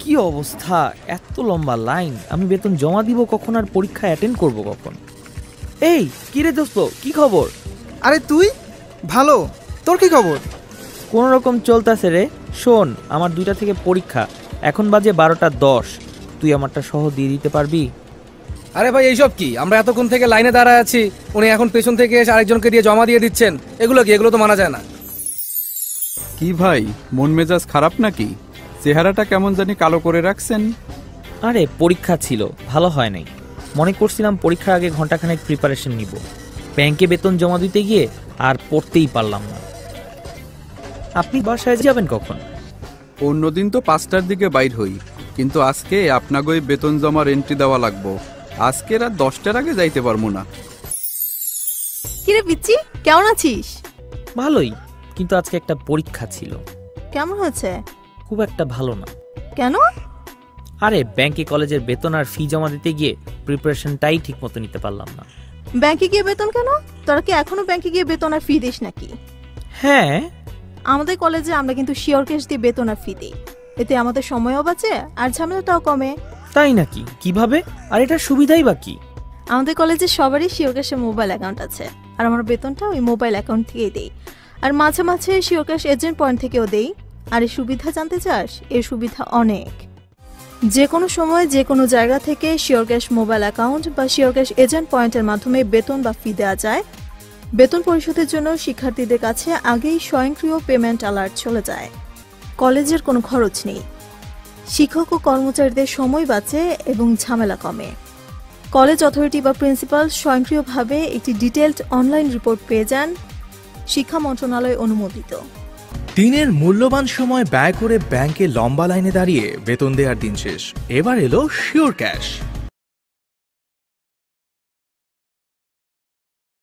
কি অবস্থা, এত লম্বা লাইন! আমি বেতন জমা দিব কখন আর পরীক্ষা অ্যাটেন্ড করব কখন? এই কিরে দোস্ত, কি খবর? আরে তুই ভালো, তোর কি খবর? কোন রকম চলতেছে রে। শোন, আমার 2টা থেকে পরীক্ষা, এখন বাজে 12:10। তুই আমারটা সহ দিয়ে দিতে পারবি? আরে ভাই এইসব কি? আমরা এতক্ষণ থেকে লাইনে দাঁড়ায় আছি, উনি এখন পেছন থেকে এসে আরেকজনকে দিয়ে জমা দিয়ে দিচ্ছেন। এগুলো কি? এগুলো তো মানা যায় না। কি ভাই, মন মেজাজ খারাপ নাকি? চেহারাটা কেমন জানি কালো করে রাখছেন। আরে পরীক্ষা ছিল, ভালো হয় নাই। মনে করছিলাম পরীক্ষার আগে ঘন্টাখানেক প্রিপারেশন নিব। ব্যাংকে বেতন জমা দিতে গিয়ে আর পড়তেই পারলাম না। আপনি বাসায় যাবেন কখন? অন্যদিন তো 5টার দিকে বাইর হই, কিন্তু আজকে আপনাকে ওই বেতন জমার এন্ট্রি দেওয়া লাগবো। আজকে রাত 10টার আগে যাইতে পারবো না। কিরে পিচ্চি, কেমন আছিস? ভালোই, কিন্তু আজকে একটা পরীক্ষা ছিল। কেমন হচ্ছে? খুব একটা ভালো না। কেন? আরে ব্যাংকে কলেজের বেতন আর ফি জমা দিতে গিয়ে প্রিপারেশনটাই ঠিক মতো নিতে পারলাম না। ব্যাংকে গিয়ে বেতন কেন? তোরা কি এখনো ব্যাংকে গিয়ে বেতন আর ফি দিস নাকি? হ্যাঁ, আমাদের কলেজে আমরা কিন্তু শিওর ক্যাশ দিয়ে বেতন আর ফি দিই। এতে আমাদের সময়ও বাঁচে আর ঝামেলাটাও কমে। তাই নাকি? কিভাবে? আর এটার সুবিধাই বা কি? আমাদের কলেজে সবারই শিওর ক্যাশে মোবাইল অ্যাকাউন্ট আছে, আর আমরা বেতনটা ওই মোবাইল অ্যাকাউন্ট থেকেই দেই। আর মাঝে মাঝে শিওর ক্যাশ এজেন্ট পয়েন্ট থেকেও দেই। আর এই সুবিধা জানতে চাস? এর সুবিধা অনেক। যে কোনো সময় যে কোনো জায়গা থেকে শিওর ক্যাশ মোবাইল অ্যাকাউন্ট বা শিওর ক্যাশ এজেন্ট পয়েন্টের মাধ্যমে বেতন বা ফি দেওয়া যায়। বেতন পরিশোধের জন্য শিক্ষার্থীদের কাছে আগেই স্বয়ংক্রিয় পেমেন্ট অ্যালার্ট চলে যায়। কলেজের কোনো খরচ নেই। শিক্ষক ও কর্মচারীদের সময় বাঁচে এবং ঝামেলা কমে। কলেজ অথরিটি বা প্রিন্সিপাল স্বয়ংক্রিয়ভাবে একটি ডিটেইলড অনলাইন রিপোর্ট পেয়ে যান। শিক্ষা মন্ত্রণালয় অনুমোদিত। দিনের মূল্যবান সময় ব্যয় করে ব্যাংকে লম্বা লাইনে দাঁড়িয়ে বেতন দেওয়ার দিন শেষ। এবার এলো শিওর ক্যাশ।